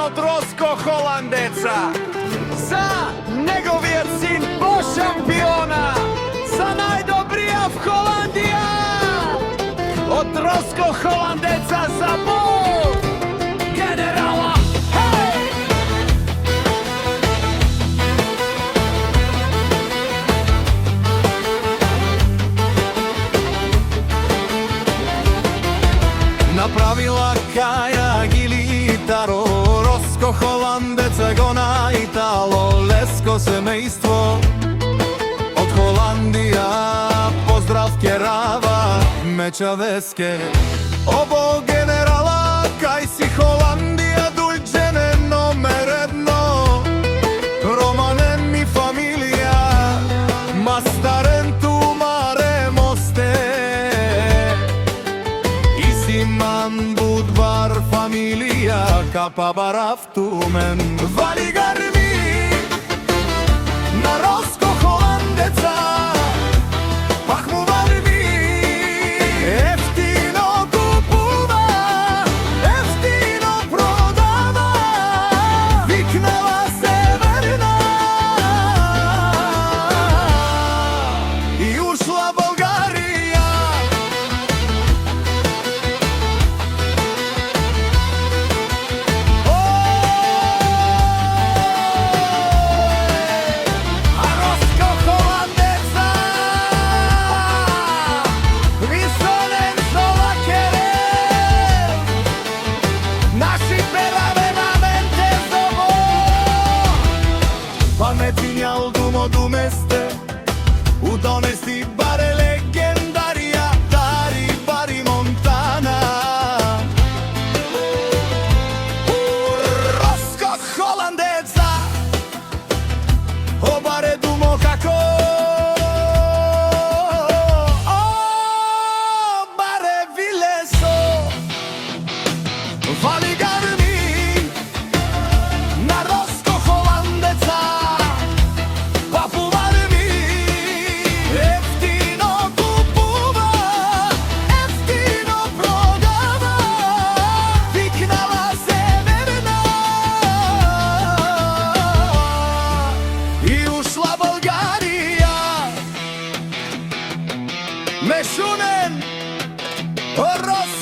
од Роско Холандеца, за неговиот син по шампиона, за најдобрија в Холандија, од Роско Холандеца за Бог генерала. Направила Каја Гилитаро, Роско Холандеца го наитало, леско семејство од Холандија, поздрав керава меча веске. Обо генерала, кај си Холандија, дулџене номер едно, романен ми фамилија, мастарен ту маре мосте, Исиман Будвар фамилија, капа барафтумен. Вали гарми на Роско Холандеца, пак му варви, ефтино купува, ефтино продава, викнала Северна и ушла Българија. А Роско Холандеца висонен солакере, наши певаме на менте зово, паметињал думо думесте, удонести баре легендарија, дари бари Монтана. Роско Холандеца, о баре думо како, о баре вилесо, вали гарми на Роско Холандеца, папу варви, ефтино купува, ефтино продава, викнала Северна и ушла Българија. Мешунен Роско